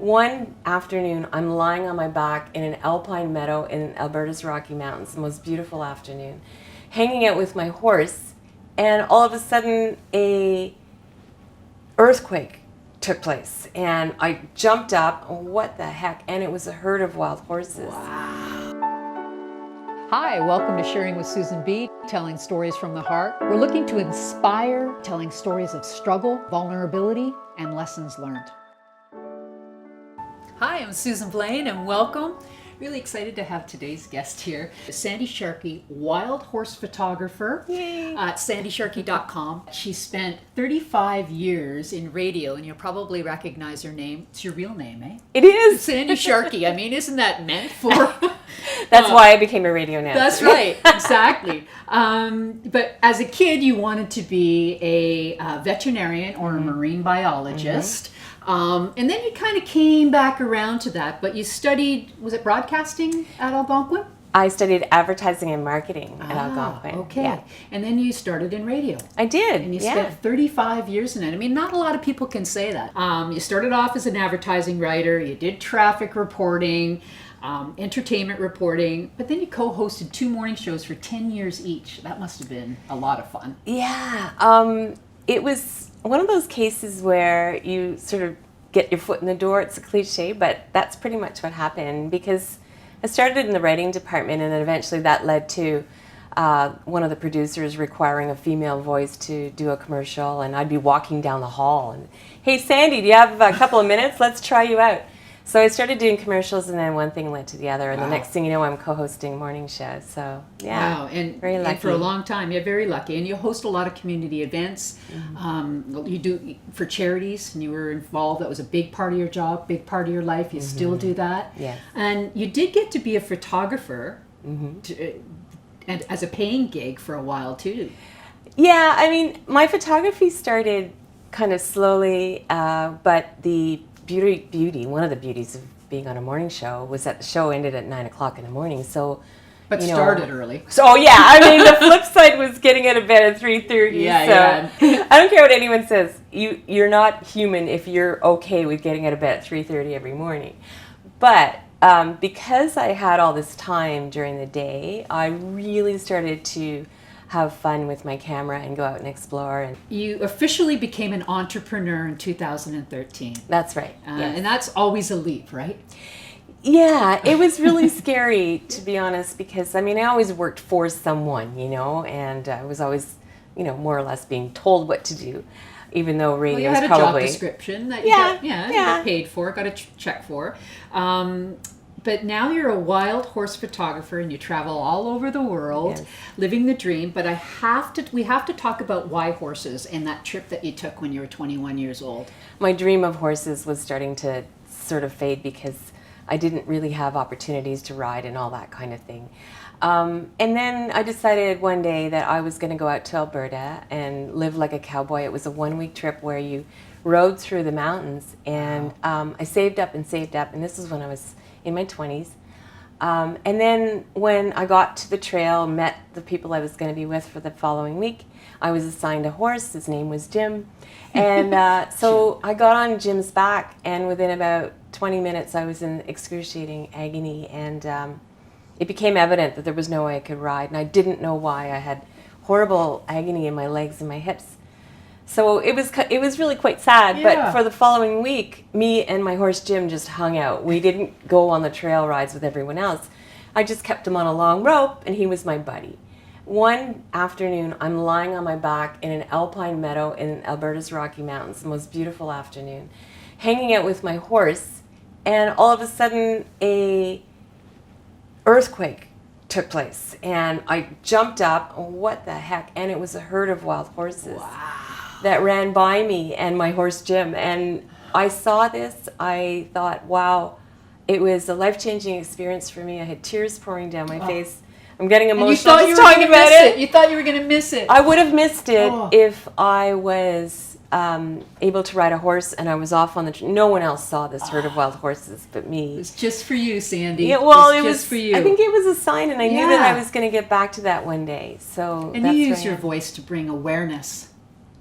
One afternoon, I'm lying on my back in an alpine meadow in Alberta's Rocky Mountains, the most beautiful afternoon, hanging out with my horse, and all of a sudden a earthquake took place, and I jumped up. What the heck? And it was a herd of wild horses. Wow. Hi, welcome to Sharing with Susan B, telling stories from the heart. We're looking to inspire, telling stories of struggle, vulnerability, and lessons learned. Hi, I'm Susan Blaine, and welcome. Really excited to have today's guest here, Sandy Sharkey, wild horse photographer. Yay. At sandysharkey.com. She spent 35 years in radio, and you'll probably recognize her name. It's your real name, eh? It is. Sandy Sharkey. I mean, isn't that meant for... That's why I became a radio announcer. That's right, exactly. But as a kid, you wanted to be a veterinarian or a marine biologist. And then you kind of came back around to that, but you studied, was it broadcasting at Algonquin? I studied advertising and marketing at Algonquin. Okay. Yeah. And then you started in radio. I did. And you spent 35 years in it. I mean, not a lot of people can say that. You started off as an advertising writer, you did traffic reporting, entertainment reporting, but then you co-hosted 2 morning shows for 10 years each. That must have been a lot of fun. Yeah. It was one of those cases where you sort of get your foot in the door. It's a cliche, but that's pretty much what happened, because I started in the writing department, and then eventually that led to one of the producers requiring a female voice to do a commercial, and I'd be walking down the hall and, hey Sandy, do you have a couple of minutes? Let's try you out. So I started doing commercials, and then one thing led to the other, and the next thing you know, I'm co-hosting morning shows. So yeah, wow, and, very lucky. And for a long time, you're very lucky, and you host a lot of community events. You do for charities, and you were involved. That was a big part of your job, big part of your life. You still do that. Yes. And you did get to be a photographer, and as a paying gig for a while too. Yeah, I mean, my photography started kind of slowly, but the beauty, one of the beauties of being on a morning show was that the show ended at 9 o'clock in the morning. So, but started early. So yeah, I mean, the flip side was getting out of bed at 3:30. Yeah. I don't care what anyone says. You're not human if you're okay with getting out of bed at 3:30 every morning. But because I had all this time during the day, I really started to have fun with my camera and go out and explore. And you officially became an entrepreneur in 2013. That's right. Yes. And that's always a leap, right? Yeah, it was really scary, to be honest, because I mean, I always worked for someone, and I was always, more or less being told what to do, even though radio is probably... you had a job description that you got paid for, got a check for. But now you're a wild horse photographer, and you travel all over the world, living the dream. But we have to talk about why horses and that trip that you took when you were 21 years old. My dream of horses was starting to sort of fade because I didn't really have opportunities to ride and all that kind of thing. And then I decided one day that I was going to go out to Alberta and live like a cowboy. It was a 1-week trip where you rode through the mountains, and I saved up, and this is when I was in my 20s. And then when I got to the trail, met the people I was going to be with for the following week, I was assigned a horse. His name was Jim. And so I got on Jim's back, and within about 20 minutes I was in excruciating agony, and it became evident that there was no way I could ride, and I didn't know why. I had horrible agony in my legs and my hips. So it was really quite sad, but for the following week, me and my horse Jim just hung out. We didn't go on the trail rides with everyone else. I just kept him on a long rope, and he was my buddy. One afternoon, I'm lying on my back in an alpine meadow in Alberta's Rocky Mountains, the most beautiful afternoon, hanging out with my horse, and all of a sudden a earthquake took place, and I jumped up. What the heck? And it was a herd of wild horses. Wow. That ran by me and my horse Jim, and I saw this. I thought, wow, it was a life-changing experience for me. I had tears pouring down my face. I'm getting emotional just talking about it. You thought you were going to miss it. I would have missed it if I was able to ride a horse and I was off on the... No one else saw this herd of wild horses but me. It was just for you, Sandy. Yeah, well, it was just for you. I think it was a sign, and I knew that I was going to get back to that one day. So and you used your voice to bring awareness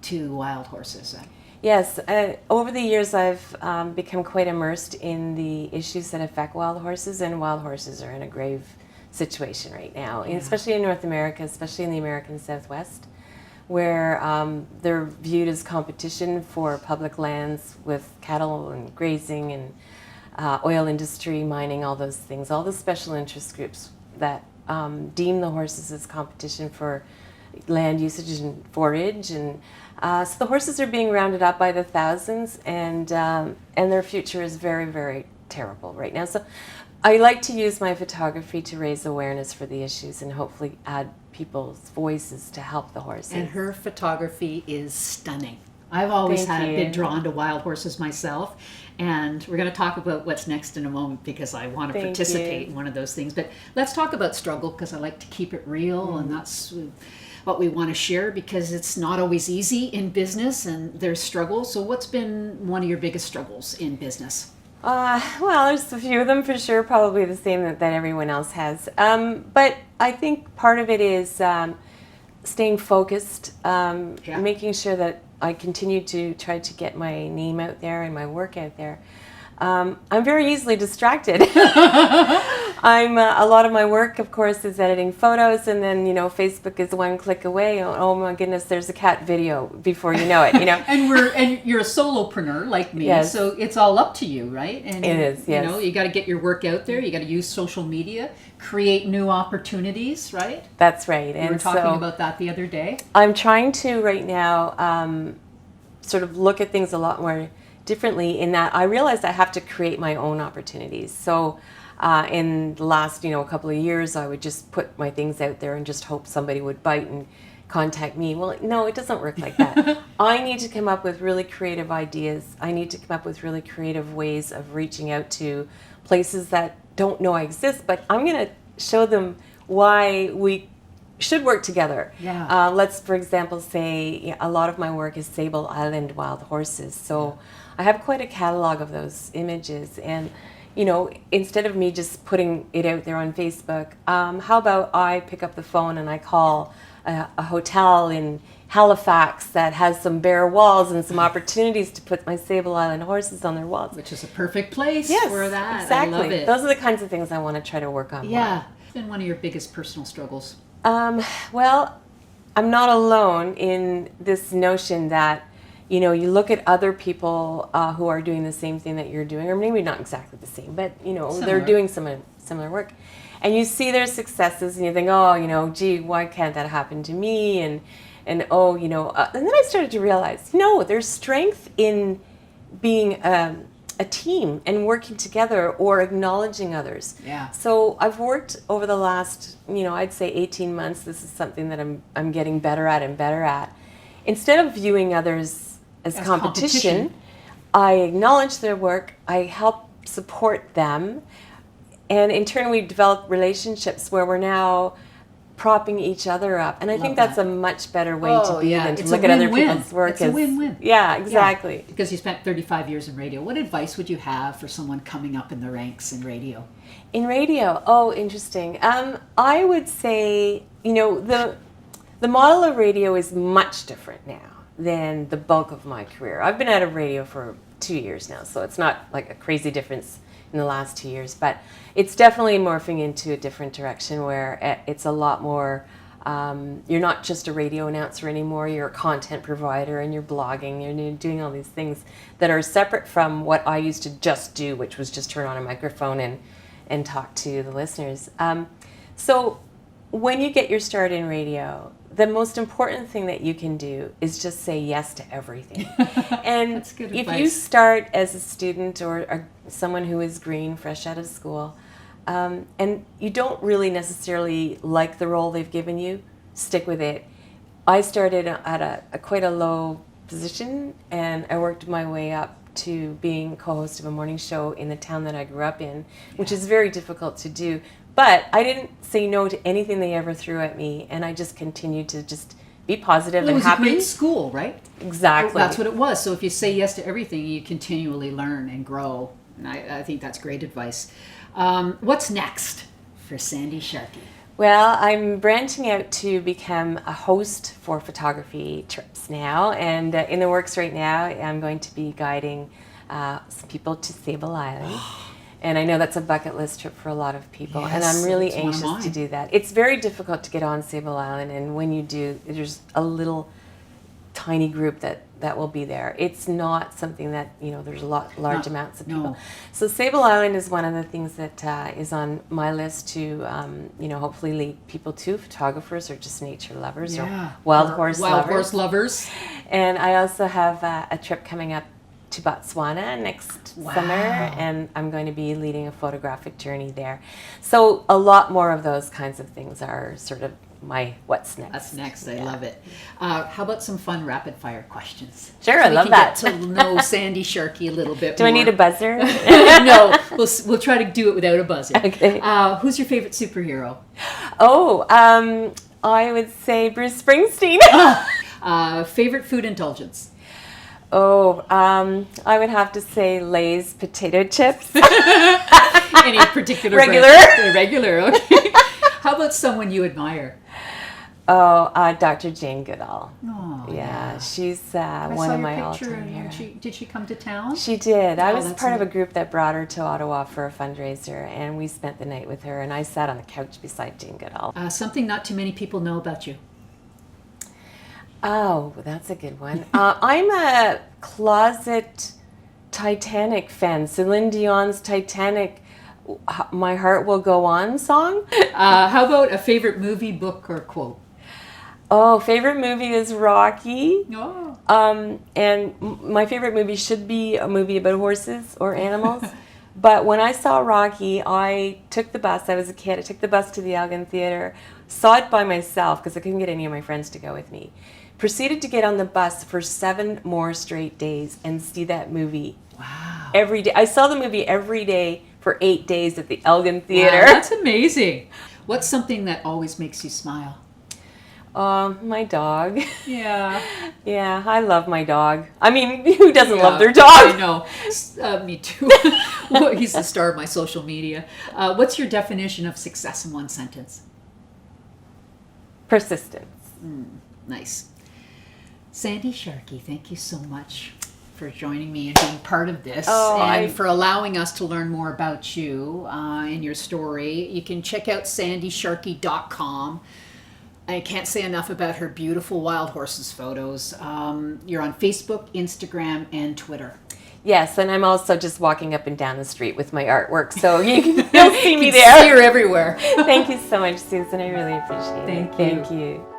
to wild horses. Yes, over the years I've become quite immersed in the issues that affect wild horses, and wild horses are in a grave situation right now, and especially in North America, especially in the American Southwest, where they're viewed as competition for public lands with cattle and grazing and oil industry, mining, all those things, all the special interest groups that deem the horses as competition for land usage and forage, and so the horses are being rounded up by the thousands, and their future is very, very terrible right now. So I like to use my photography to raise awareness for the issues and hopefully add people's voices to help the horses. And her photography is stunning. I've always been drawn to wild horses myself, and we're going to talk about what's next in a moment because I want to participate in one of those things. But let's talk about struggle, because I like to keep it real, and that's what we want to share, because it's not always easy in business and there's struggles. So what's been one of your biggest struggles in business? Well, there's a few of them for sure, probably the same that everyone else has. But I think part of it is staying focused, making sure that I continue to try to get my name out there and my work out there. I'm very easily distracted. A lot of my work, of course, is editing photos, and then Facebook is one click away. Oh my goodness, there's a cat video before you know it. and you're a solopreneur like me, so it's all up to you, right? And it is. Yes. You got to get your work out there. You got to use social media, create new opportunities, right? That's right. We were talking about that the other day. I'm trying to right now sort of look at things a lot more differently, in that I realized I have to create my own opportunities. So in the last a couple of years, I would just put my things out there and just hope somebody would bite and contact me. Well, no, it doesn't work like that. I need to come up with really creative ideas. I need to come up with really creative ways of reaching out to places that don't know I exist, but I'm going to show them why we should work together. Yeah. Let's, for example, say a lot of my work is Sable Island wild horses. So I have quite a catalog of those images, and instead of me just putting it out there on Facebook, how about I pick up the phone and I call a hotel in Halifax that has some bare walls and some opportunities to put my Sable Island horses on their walls. Which is a perfect place for that. Exactly. I love it. Those are the kinds of things I want to try to work on. Yeah. What's been one of your biggest personal struggles? Well, I'm not alone in this notion that you look at other people who are doing the same thing that you're doing, or maybe not exactly the same, but they're doing similar work, and you see their successes, and you think, oh, gee, why can't that happen to me? And and then I started to realize, there's strength in being a team and working together or acknowledging others. Yeah. So I've worked over the last, I'd say 18 months. This is something that I'm getting better at and better at. Instead of viewing others as competition, I acknowledge their work. I help support them. And in turn, we develop relationships where we're now propping each other up. And I think that's a much better way to be than to look at other people's work. It's a win-win. Yeah, exactly. Yeah, because you spent 35 years in radio. What advice would you have for someone coming up in the ranks in radio? In radio? Oh, interesting. I would say, the model of radio is much different now than the bulk of my career. I've been out of radio for 2 years now, so it's not like a crazy difference in the last 2 years, but it's definitely morphing into a different direction where it's a lot more, you're not just a radio announcer anymore, you're a content provider and you're blogging, you're doing all these things that are separate from what I used to just do, which was just turn on a microphone and talk to the listeners. So when you get your start in radio, the most important thing that you can do is just say yes to everything. And That's good if advice. you start as a student or someone who is green, fresh out of school, and you don't really necessarily like the role they've given you, stick with it. I started at a quite a low position, and I worked my way up to being co-host of a morning show in the town that I grew up in, which is very difficult to do. But I didn't say no to anything they ever threw at me, and I just continued to just be positive and happy. It was a great school, right? Exactly. That's what it was. So if you say yes to everything, you continually learn and grow. And I think that's great advice. What's next for Sandy Sharkey? Well, I'm branching out to become a host for photography trips now, and in the works right now, I'm going to be guiding some people to Sable Island. And I know that's a bucket list trip for a lot of people, Yes, and I'm really it's one of anxious to mine. do that. It's very difficult to get on Sable Island, and when you do, there's a little tiny group that will be there. It's not something that, there's large amounts of people. No. So Sable Island is one of the things that is on my list to, hopefully lead people to, photographers or just nature lovers or wild horse lovers. And I also have a trip coming up to Botswana next summer, and I'm going to be leading a photographic journey there. So a lot more of those kinds of things are sort of my what's next. That's next. I love it. How about some fun rapid fire questions? Sure, so I love that. Get to know Sandy Sharkey a little bit Do more. I need a buzzer? No, we'll try to do it without a buzzer. Okay. Who's your favorite superhero? Oh, I would say Bruce Springsteen. Favorite food indulgence? Oh, I would have to say Lay's potato chips. Any particular Regular? brand? Regular, okay. How about someone you admire? Oh, Dr. Jane Goodall. Oh, yeah, she's one of my all-time heroes. Did she come to town? She did. I was that's part of a group that brought her to Ottawa for a fundraiser, and we spent the night with her, and I sat on the couch beside Jane Goodall. Something not too many people know about you. Oh, that's a good one. I'm a closet Titanic fan. Celine Dion's Titanic, My Heart Will Go On song. How about a favorite movie, book, or quote? Oh, favorite movie is Rocky. Oh. And my favorite movie should be a movie about horses or animals. But when I saw Rocky, I took the bus. I was a kid. I took the bus to the Elgin Theatre, saw it by myself because I couldn't get any of my friends to go with me. Proceeded to get on the bus for 7 more straight days and see that movie. Wow. Every day. I saw the movie every day for 8 days at the Elgin Theatre. Wow, that's amazing. What's something that always makes you smile? My dog. Yeah. Yeah, I love my dog. I mean, who doesn't love their dog? I know. Me too. Well, he's the star of my social media. What's your definition of success in one sentence? Persistence. Nice. Sandy Sharkey, thank you so much for joining me and being part of this, and for allowing us to learn more about you and your story. You can check out sandysharkey.com. I can't say enough about her beautiful wild horses photos. You're on Facebook, Instagram, and Twitter. Yes, and I'm also just walking up and down the street with my artwork, so you'll see me there. See her everywhere. Thank you so much, Susan. I really appreciate it. Thank you. Thank you.